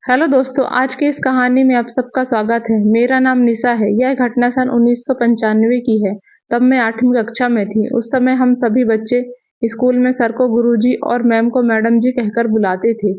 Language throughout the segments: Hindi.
हेलो दोस्तों, आज की इस कहानी में आप सबका स्वागत है। मेरा नाम निशा है। यह घटना सन 1995 की है। तब मैं 8वीं कक्षा में थी। उस समय हम सभी बच्चे स्कूल में सर को गुरुजी और मैम को मैडम जी कहकर बुलाते थे।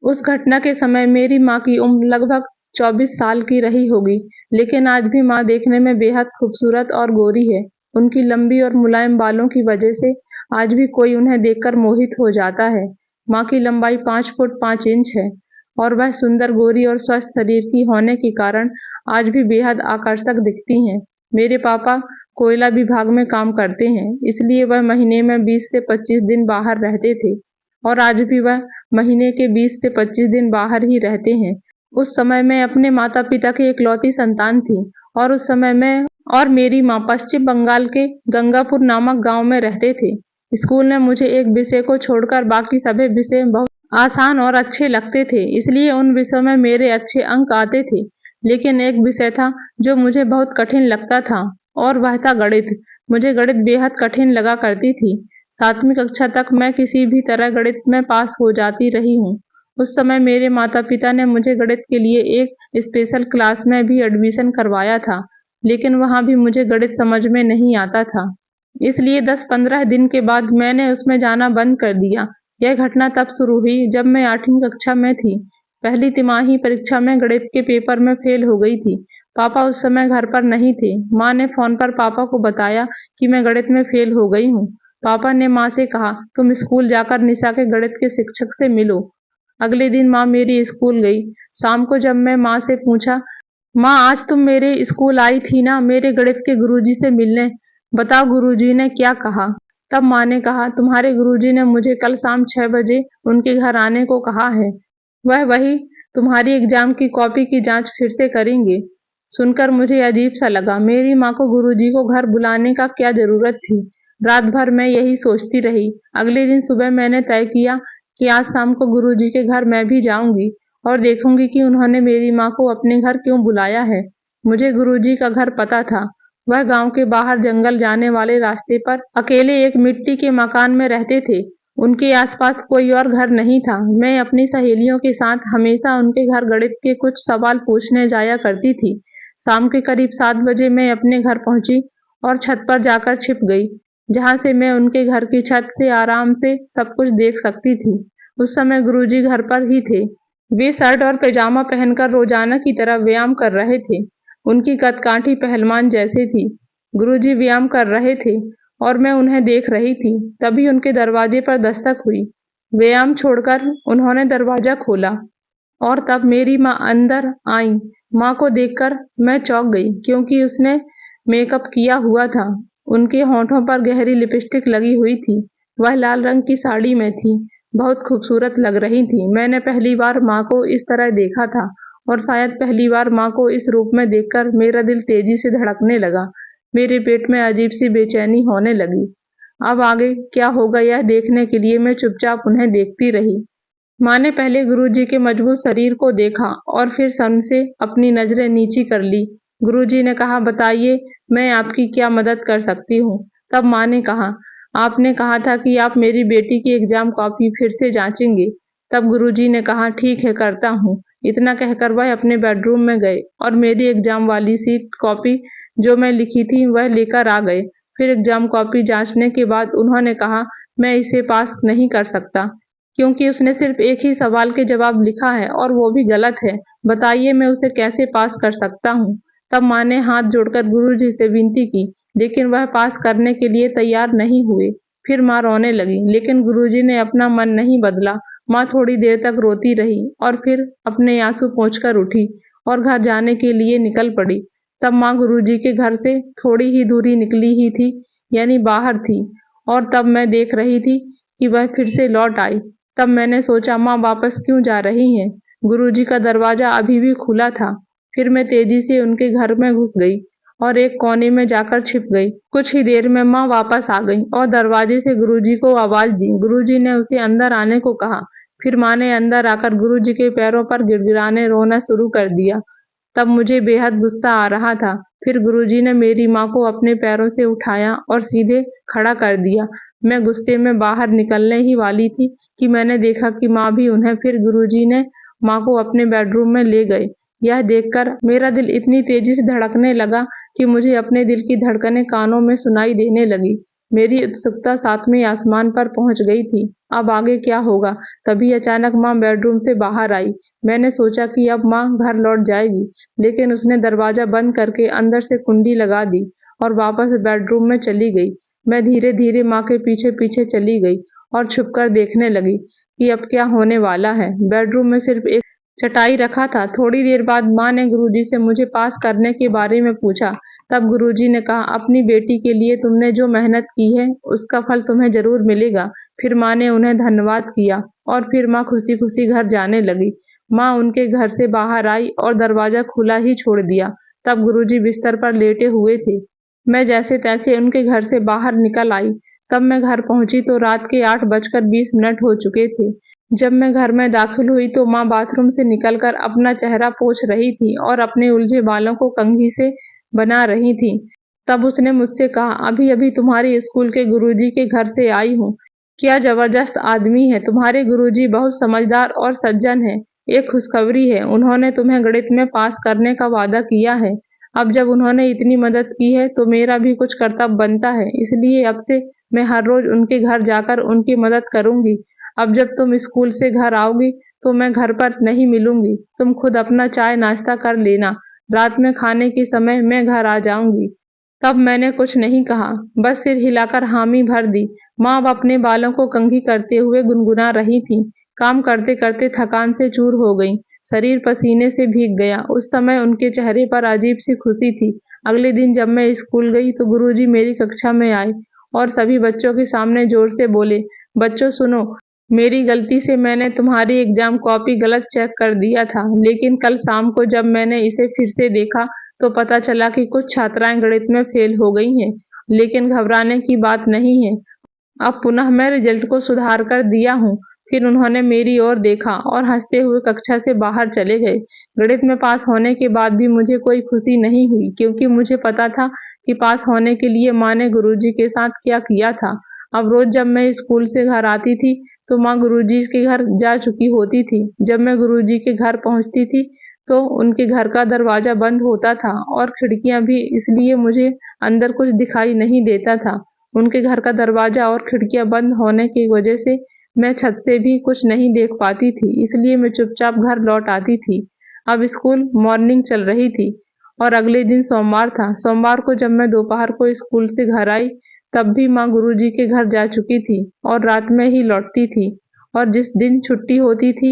उस घटना के समय मेरी माँ की उम्र लगभग 24 साल की रही होगी, लेकिन आज भी माँ देखने में बेहद खूबसूरत और गोरी है। उनकी लंबी और मुलायम बालों की वजह से आज भी कोई उन्हें देखकर मोहित हो जाता है। माँ की लंबाई 5 फुट 5 इंच है और वह सुंदर, गोरी और स्वस्थ शरीर की होने के कारण आज भी बेहद आकर्षक दिखती हैं। मेरे पापा कोयला विभाग में काम करते हैं, इसलिए वह महीने में 20 से 25 दिन बाहर रहते थे और आज भी वह महीने के 20 से 25 दिन बाहर ही रहते हैं। उस समय मैं अपने माता-पिता की इकलौती संतान थी और उस समय मैं और मेरी माँ पश्चिम बंगाल के गंगापुर नामक गांव में रहते थे। स्कूल में मुझे एक विषय को छोड़कर बाकी सभी विषय बहुत आसान और अच्छे लगते थे, इसलिए उन विषयों में मेरे अच्छे अंक आते थे। लेकिन एक विषय था जो मुझे बहुत कठिन लगता था और वह था गणित। मुझे गणित बेहद कठिन लगा करती थी। 7वीं कक्षा तक मैं किसी भी तरह गणित में पास हो जाती रही हूँ। उस समय मेरे माता-पिता ने मुझे गणित के लिए एक स्पेशल क्लास में भी एडमिशन करवाया था, लेकिन वहाँ भी मुझे गणित समझ में नहीं आता था। इसलिए 10-15 दिन के बाद मैंने उसमें जाना बंद कर दिया। यह घटना तब शुरू हुई जब मैं 8वीं कक्षा में थी। पहली तिमाही परीक्षा में गणित के पेपर में फेल हो गई थी। पापा उस समय घर पर नहीं थे। माँ ने फोन पर पापा को बताया कि मैं गणित में फेल हो गई हूँ। पापा ने माँ से कहा, तुम स्कूल जाकर निशा के गणित के शिक्षक से मिलो। अगले दिन माँ मेरी स्कूल गई। शाम को जब मैं माँ से पूछा, माँ आज तुम मेरे स्कूल आई थी ना मेरे गणित के गुरुजी से मिलने, बताओ गुरुजी ने क्या कहा। तब माँ ने कहा, तुम्हारे गुरुजी ने मुझे कल शाम 6 बजे उनके घर आने को कहा है। वह वही तुम्हारी एग्जाम की कॉपी की जांच फिर से करेंगे। सुनकर मुझे अजीब सा लगा। मेरी माँ को गुरुजी को घर बुलाने का क्या जरूरत थी। रात भर मैं यही सोचती रही। अगले दिन सुबह मैंने तय किया कि आज शाम को गुरुजी के घर मैं भी जाऊंगी और देखूंगी कि उन्होंने मेरी माँ को अपने घर क्यों बुलाया है। मुझे गुरुजी का घर पता था। वह गांव के बाहर जंगल जाने वाले रास्ते पर अकेले एक मिट्टी के मकान में रहते थे। उनके आसपास कोई और घर नहीं था। मैं अपनी सहेलियों के साथ हमेशा उनके घर गणित के कुछ सवाल पूछने जाया करती थी। शाम के करीब 7 बजे मैं अपने घर पहुंची और छत पर जाकर छिप गई, जहां से मैं उनके घर की छत से आराम से सब कुछ देख सकती थी। उस समय गुरुजी घर पर ही थे। वे शर्ट और पैजामा पहनकर रोजाना की तरह व्यायाम कर रहे थे। उनकी कदकाठी पहलवान जैसी थी। गुरुजी व्यायाम कर रहे थे और मैं उन्हें देख रही थी। तभी उनके दरवाजे पर दस्तक हुई। व्यायाम छोड़कर उन्होंने दरवाजा खोला और तब मेरी माँ अंदर आई। माँ को देखकर मैं चौंक गई, क्योंकि उसने मेकअप किया हुआ था। उनके होठों पर गहरी लिपस्टिक लगी हुई थी। वह लाल रंग की साड़ी में थी। बहुत खूबसूरत लग रही थी। मैंने पहली बार माँ को इस तरह देखा था और शायद पहली बार माँ को इस रूप में देखकर मेरा दिल तेजी से धड़कने लगा। मेरे पेट में अजीब सी बेचैनी होने लगी। अब आगे क्या होगा यह देखने के लिए मैं चुपचाप उन्हें देखती रही। माँ ने पहले गुरुजी के मजबूत शरीर को देखा और फिर सन से अपनी नजरें नीची कर ली। गुरुजी ने कहा, बताइए मैं आपकी क्या मदद कर सकती हूँ। तब माँ ने कहा, आपने कहा था कि आप मेरी बेटी की एग्जाम कॉपी फिर से जांचेंगे। तब गुरुजी ने कहा, ठीक है करता हूँ। इतना कहकर वह अपने बेडरूम में गए और मेरी एग्जाम वाली सीट कॉपी जो मैं लिखी थी वह लेकर आ गए। फिर एग्जाम कॉपी जांचने के बाद उन्होंने कहा, मैं इसे पास नहीं कर सकता, क्योंकि उसने सिर्फ एक ही सवाल के जवाब लिखा है और वो भी गलत है। बताइए मैं उसे कैसे पास कर सकता हूँ। तब माँ ने हाथ जोड़कर गुरुजी से विनती की, लेकिन वह पास करने के लिए तैयार नहीं हुए। फिर माँ रोने लगी, लेकिन गुरुजी ने अपना मन नहीं बदला। माँ थोड़ी देर तक रोती रही और फिर अपने आंसू पोंछकर उठी और घर जाने के लिए निकल पड़ी। तब माँ गुरुजी के घर से थोड़ी ही दूरी निकली ही थी, यानी बाहर थी, और तब मैं देख रही थी कि वह फिर से लौट आई। तब मैंने सोचा, माँ वापस क्यों जा रही हैं? गुरुजी का दरवाजा अभी भी खुला था। फिर मैं तेजी से उनके घर में घुस गई और एक कोने में जाकर छिप गई। कुछ ही देर में माँ वापस आ गई और दरवाजे से गुरुजी को आवाज दी। गुरुजी ने उसे अंदर आने को कहा। फिर माँ ने अंदर आकर गुरुजी के पैरों पर गिड़गिड़ाने रोना शुरू कर दिया। तब मुझे बेहद गुस्सा आ रहा था। फिर गुरुजी ने मेरी माँ को अपने पैरों से उठाया और सीधे खड़ा कर दिया। मैं गुस्से में बाहर निकलने ही वाली थी कि मैंने देखा कि माँ भी उन्हें फिर गुरुजी ने माँ को अपने बेडरूम में ले गए। यह देखकर मेरा दिल इतनी तेजी से धड़कने लगा कि मुझे अपने दिल की धड़कनें कानों में सुनाई देने लगी। मेरी उत्सुकता सातवें आसमान पर पहुंच गई थी। अब आगे क्या होगा? तभी अचानक माँ बेडरूम से बाहर आई। मैंने सोचा कि अब माँ घर लौट जाएगी, लेकिन उसने दरवाजा बंद करके अंदर से कुंडी लगा दी और वापस बेडरूम में चली गई। मैं धीरे धीरे माँ के पीछे पीछे चली गई और छुपकर देखने लगी कि अब क्या होने वाला है। बेडरूम में सिर्फ एक चटाई रखा था। थोड़ी देर बाद माँ ने गुरुजी से मुझे पास करने के बारे में पूछा। तब गुरुजी ने कहा, अपनी बेटी के लिए तुमने जो मेहनत की है उसका फल तुम्हें जरूर मिलेगा। फिर माँ ने उन्हें धन्यवाद किया और फिर माँ खुशी खुशी घर जाने लगी। माँ उनके घर से बाहर आई और दरवाजा खुला ही छोड़ दिया। तब गुरुजी बिस्तर पर लेटे हुए थे। मैं जैसे तैसे उनके घर से बाहर निकल आई। तब मैं घर पहुंची तो रात के 8:20 हो चुके थे। जब मैं घर में दाखिल हुई तो माँ बाथरूम से निकलकर अपना चेहरा पोंछ रही थी और अपने उलझे बालों को कंघी से बना रही थी। तब उसने मुझसे कहा, अभी अभी तुम्हारे स्कूल के गुरुजी के घर से आई हूँ। क्या जबरदस्त आदमी है। तुम्हारे गुरुजी बहुत समझदार और सज्जन है। एक खुशखबरी है, उन्होंने तुम्हें गणित में पास करने का वादा किया है। अब जब उन्होंने इतनी मदद की है तो मेरा भी कुछ कर्तव्य बनता है, इसलिए अब से मैं हर रोज उनके घर जाकर उनकी मदद करूंगी। अब जब तुम स्कूल से घर आओगी तो मैं घर पर नहीं मिलूंगी। तुम खुद अपना चाय नाश्ता कर लेना। रात में खाने के समय मैं घर आ जाऊंगी। तब मैंने कुछ नहीं कहा, बस सिर हिलाकर हामी भर दी। माँ अब अपने बालों को कंघी करते हुए गुनगुना रही थी। काम करते करते थकान से चूर हो गई। शरीर पसीने से भीग गया। उस समय उनके चेहरे पर अजीब सी खुशी थी। अगले दिन जब मैं स्कूल गई तो गुरुजी मेरी कक्षा में आए और सभी बच्चों के सामने जोर से बोले, बच्चों सुनो, मेरी गलती से मैंने तुम्हारी एग्जाम कॉपी गलत चेक कर दिया था, लेकिन कल शाम को जब मैंने इसे फिर से देखा तो पता चला कि कुछ छात्राएं गणित में फेल हो गई हैं। लेकिन घबराने की बात नहीं है। अब पुनः मैं रिजल्ट को सुधार कर दिया हूँ। फिर उन्होंने मेरी ओर देखा और हंसते हुए कक्षा से बाहर चले गए। गणित में पास होने के बाद भी मुझे कोई खुशी नहीं हुई, क्योंकि मुझे पता था कि पास होने के लिए माँ ने गुरुजी के साथ क्या किया था। अब रोज जब मैं स्कूल से घर आती थी तो माँ गुरुजी के घर जा चुकी होती थी। जब मैं गुरुजी के घर पहुंचती थी तो उनके घर का दरवाजा बंद होता था और खिड़कियां भी, इसलिए मुझे अंदर कुछ दिखाई नहीं देता था। उनके घर का दरवाजा और खिड़कियां बंद होने की वजह से मैं छत से भी कुछ नहीं देख पाती थी, इसलिए मैं चुपचाप घर लौट आती थी। अब स्कूल मॉर्निंग चल रही थी और अगले दिन सोमवार था। सोमवार को जब मैं दोपहर को स्कूल से घर आई तब भी माँ गुरुजी के घर जा चुकी थी और रात में ही लौटती थी। और जिस दिन छुट्टी होती थी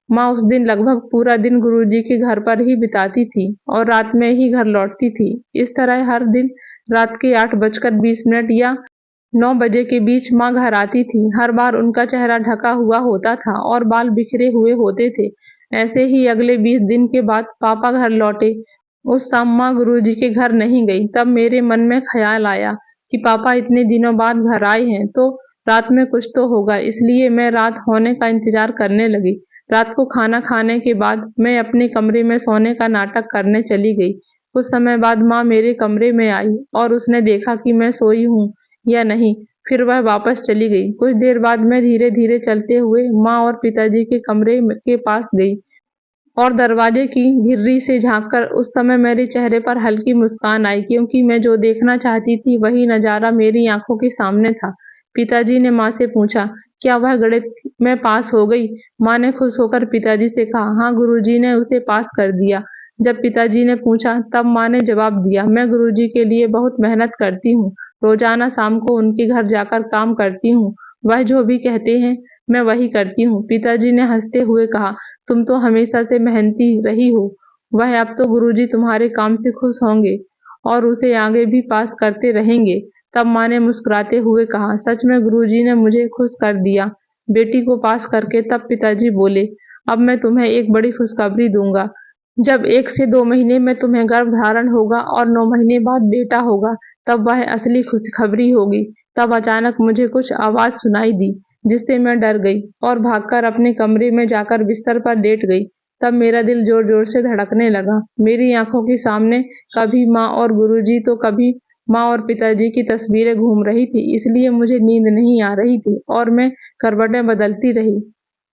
माँ उस दिन लगभग पूरा दिन गुरुजी के घर पर ही बिताती थी और रात में ही घर लौटती थी। इस तरह हर दिन रात के 8:20 या 9 बजे के बीच माँ घर आती थी। हर बार उनका चेहरा ढका हुआ होता था और बाल बिखरे हुए होते थे। ऐसे ही अगले 20 दिन के बाद पापा घर लौटे। उस शाम माँ गुरुजी के घर नहीं गई। तब मेरे मन में ख्याल आया कि पापा इतने दिनों बाद घर आए हैं तो रात में कुछ तो होगा, इसलिए मैं रात होने का इंतजार करने लगी। रात को खाना खाने के बाद मैं अपने कमरे में सोने का नाटक करने चली गई। कुछ समय बाद माँ मेरे कमरे में आई और उसने देखा कि मैं सोई हूँ या नहीं, फिर वह वापस चली गई। कुछ देर बाद मैं धीरे धीरे चलते हुए माँ और पिताजी के कमरे के पास गई और दरवाजे की घिर्री से झांककर उस समय मेरे चेहरे पर हल्की मुस्कान आई, क्योंकि मैं जो देखना चाहती थी वही नजारा मेरी आंखों के सामने था। पिताजी ने माँ से पूछा, क्या वह गणित में पास हो गई? माँ ने खुश होकर पिताजी से कहा, हाँ, गुरुजी ने उसे पास कर दिया। जब पिताजी ने पूछा तब माँ ने जवाब दिया, मैं गुरुजी के लिए बहुत मेहनत करती हूँ। रोजाना शाम को उनके घर जाकर काम करती हूँ। वह जो भी कहते हैं मैं वही करती हूँ। पिताजी ने हंसते हुए कहा, तुम तो हमेशा से मेहनती रही हो। वह अब तो गुरुजी तुम्हारे काम से खुश होंगे और उसे आगे भी पास करते रहेंगे। तब माँ ने मुस्कुराते हुए कहा, सच में गुरुजी ने मुझे खुश कर दिया बेटी को पास करके। तब पिताजी बोले, अब मैं तुम्हें एक बड़ी खुशखबरी दूंगा। जब 1 से 2 महीने में तुम्हें गर्भ धारण होगा और 9 महीने बाद बेटा होगा, तब वह असली खुशखबरी होगी। तब अचानक मुझे कुछ आवाज सुनाई दी, जिससे मैं डर गई और भागकर अपने कमरे में जाकर बिस्तर पर लेट गई। तब मेरा दिल जोर जोर से धड़कने लगा। मेरी आंखों के सामने कभी माँ और गुरुजी तो कभी माँ और पिताजी की तस्वीरें घूम रही थी, इसलिए मुझे नींद नहीं आ रही थी और मैं करवटें बदलती रही।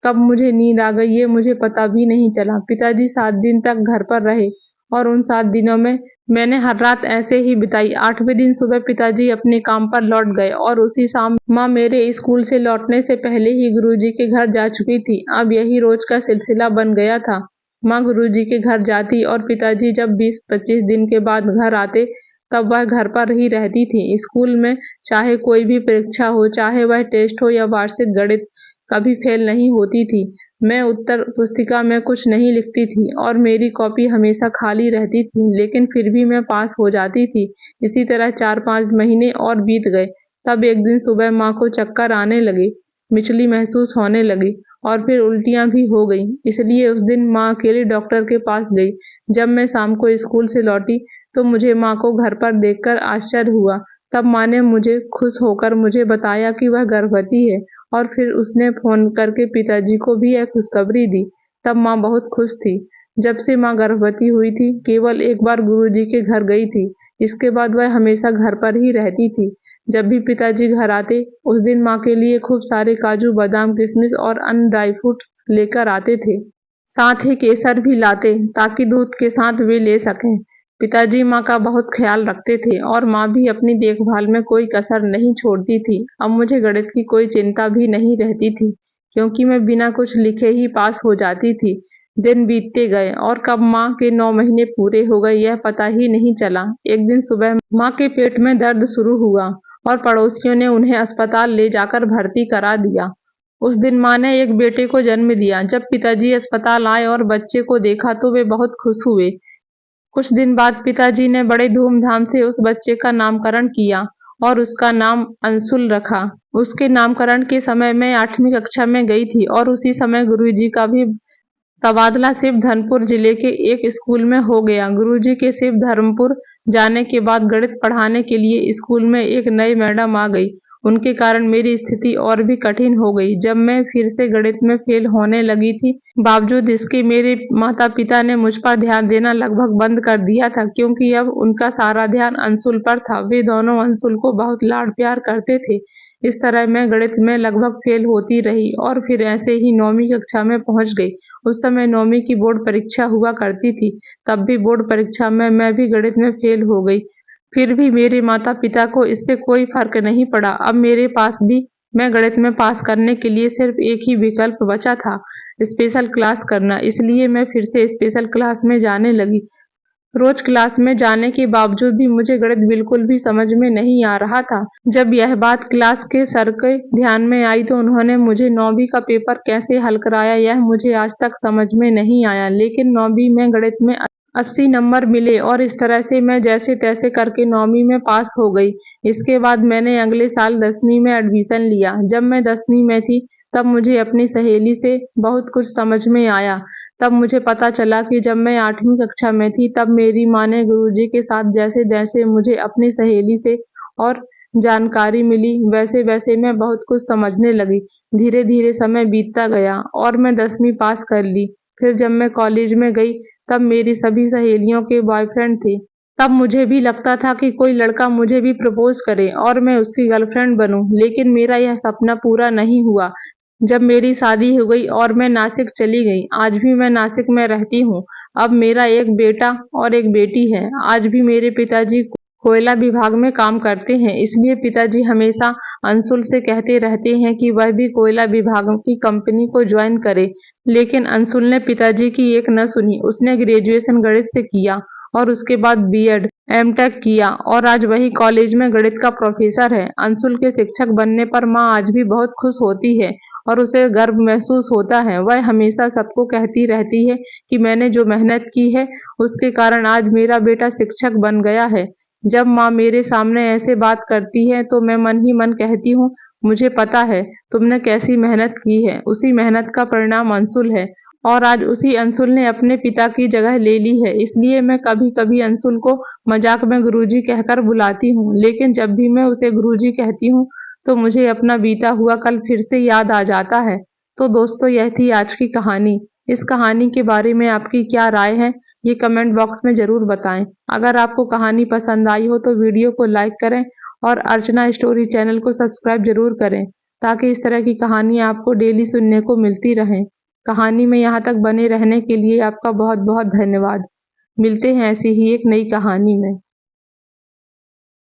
कब मुझे नींद आ गई ये मुझे पता भी नहीं चला। पिताजी 7 दिन तक घर पर रहे और उन 7 दिनों में मैंने हर रात ऐसे ही बिताई। 8वें दिन सुबह पिताजी अपने काम पर लौट गए और उसी शाम माँ मेरे स्कूल से लौटने से पहले ही गुरुजी के घर जा चुकी थी। अब यही रोज का सिलसिला बन गया था। माँ गुरुजी के घर जाती और पिताजी जब 20-25 दिन के बाद घर आते तब वह घर पर ही रहती थी। स्कूल में चाहे कोई भी परीक्षा हो, चाहे वह टेस्ट हो या वार्षिक गणित, कभी फेल नहीं होती थी। मैं उत्तर पुस्तिका में कुछ नहीं लिखती थी और मेरी कॉपी हमेशा खाली रहती थी, लेकिन फिर भी मैं पास हो जाती थी। इसी तरह 4-5 महीने और बीत गए। तब एक दिन सुबह माँ को चक्कर आने लगे, मिचली महसूस होने लगी और फिर उल्टियाँ भी हो गई। इसलिए उस दिन माँ अकेली डॉक्टर के पास गई। जब मैं शाम को स्कूल से लौटी तो मुझे माँ को घर पर देखकर आश्चर्य हुआ। तब माँ ने मुझे खुश होकर मुझे बताया कि वह गर्भवती है और फिर उसने फ़ोन करके पिताजी को भी यह खुशखबरी दी। तब माँ बहुत खुश थी। जब से माँ गर्भवती हुई थी, केवल एक बार गुरुजी के घर गई थी। इसके बाद वह हमेशा घर पर ही रहती थी। जब भी पिताजी घर आते, उस दिन माँ के लिए खूब सारे काजू, बादाम, किशमिश और अन्य ड्राई फ्रूट लेकर आते थे। साथ ही केसर भी लाते ताकि दूध के साथ वे ले सकें। पिताजी माँ का बहुत ख्याल रखते थे और माँ भी अपनी देखभाल में कोई कसर नहीं छोड़ती थी। अब मुझे गणित की कोई चिंता भी नहीं रहती थी, क्योंकि मैं बिना कुछ लिखे ही पास हो जाती थी। दिन बीतते गए और कब माँ के 9 महीने पूरे हो गए यह पता ही नहीं चला। एक दिन सुबह माँ के पेट में दर्द शुरू हुआ और पड़ोसियों ने उन्हें अस्पताल ले जाकर भर्ती करा दिया। उस दिन माँ ने एक बेटे को जन्म दिया। जब पिताजी अस्पताल आए और बच्चे को देखा तो वे बहुत खुश हुए। कुछ दिन बाद पिताजी ने बड़े धूमधाम से उस बच्चे का नामकरण किया और उसका नाम अंशुल रखा। उसके नामकरण के समय मैं 8वीं कक्षा में गई थी और उसी समय गुरुजी का भी तबादला शिव धर्मपुर जिले के एक स्कूल में हो गया। गुरुजी के शिव धर्मपुर जाने के बाद गणित पढ़ाने के लिए स्कूल में एक नई मैडम आ गई। उनके कारण मेरी स्थिति और भी कठिन हो गई। जब मैं फिर से गणित में फेल होने लगी थी, बावजूद इसके मेरे माता पिता ने मुझ पर ध्यान देना लगभग बंद कर दिया था, क्योंकि अब उनका सारा ध्यान अंशुल पर था। वे दोनों अंशुल को बहुत लाड प्यार करते थे। इस तरह मैं गणित में लगभग फेल होती रही और फिर ऐसे ही 9वीं कक्षा में पहुंच गई। उस समय 9वीं की बोर्ड परीक्षा हुआ करती थी। तब भी बोर्ड परीक्षा में मैं भी गणित में फेल हो गई। फिर भी मेरे माता पिता को इससे कोई फर्क नहीं पड़ा। अब मेरे पास भी मैं गणित में पास करने के लिए सिर्फ एक ही विकल्प बचा था, स्पेशल क्लास करना। इसलिए मैं फिर से स्पेशल क्लास में जाने लगी। रोज क्लास में जाने के बावजूद भी मुझे गणित बिल्कुल भी समझ में नहीं आ रहा था। जब यह बात क्लास के सर के ध्यान में आई तो उन्होंने मुझे 9वीं का पेपर कैसे हल कराया यह मुझे आज तक समझ में नहीं आया, लेकिन 9वीं में गणित में 80 नंबर मिले और इस तरह से मैं जैसे तैसे करके 9वीं में पास हो गई। इसके बाद मैंने अगले साल 10वीं में एडमिशन लिया। जब मैं 10वीं में थी तब मुझे अपनी सहेली से बहुत कुछ समझ में आया। तब मुझे पता चला कि जब मैं 8वीं कक्षा में थी तब मेरी माँ ने गुरुजी के साथ जैसे जैसे मुझे अपनी सहेली से और जानकारी मिली वैसे वैसे मैं बहुत कुछ समझने लगी। धीरे धीरे समय बीतता गया और मैं 10वीं पास कर ली। फिर जब मैं कॉलेज में गई तब मेरी सभी सहेलियों के बॉयफ्रेंड थे। तब मुझे भी लगता था कि कोई लड़का मुझे भी प्रपोज करे और मैं उसकी गर्लफ्रेंड बनूं, लेकिन मेरा यह सपना पूरा नहीं हुआ। जब मेरी शादी हो गई और मैं नासिक चली गई। आज भी मैं नासिक में रहती हूँ। अब मेरा एक बेटा और एक बेटी है। आज भी मेरे पिताजी कोयला विभाग में काम करते हैं, इसलिए पिताजी हमेशा अंशुल से कहते रहते हैं कि वह भी कोयला विभाग की कंपनी को ज्वाइन करे। लेकिन अंशुल ने पिताजी की एक न सुनी। उसने ग्रेजुएशन गणित से किया और उसके बाद बीएड, एमटेक किया और आज वही कॉलेज में गणित का प्रोफेसर है। अंशुल के शिक्षक बनने पर माँ आज भी बहुत खुश होती है और उसे गर्व महसूस होता है। वह हमेशा सबको कहती रहती है कि मैंने जो मेहनत की है उसके कारण आज मेरा बेटा शिक्षक बन गया है। जब माँ मेरे सामने ऐसे बात करती है तो मैं मन ही मन कहती हूँ, मुझे पता है तुमने कैसी मेहनत की है। उसी मेहनत का परिणाम अंशुल है और आज उसी अंशुल ने अपने पिता की जगह ले ली है। इसलिए मैं कभी कभी अंशुल को मजाक में गुरुजी कहकर बुलाती हूँ, लेकिन जब भी मैं उसे गुरुजी कहती हूँ तो मुझे अपना बीता हुआ कल फिर से याद आ जाता है। तो दोस्तों, यह थी आज की कहानी। इस कहानी के बारे में आपकी क्या राय है ये कमेंट बॉक्स में ज़रूर बताएं। अगर आपको कहानी पसंद आई हो तो वीडियो को लाइक करें और अर्चना स्टोरी चैनल को सब्सक्राइब जरूर करें। ताकि इस तरह की कहानियाँ आपको डेली सुनने को मिलती रहें। कहानी में यहाँ तक बने रहने के लिए आपका बहुत-बहुत धन्यवाद। मिलते हैं ऐसी ही एक नई कहानी में।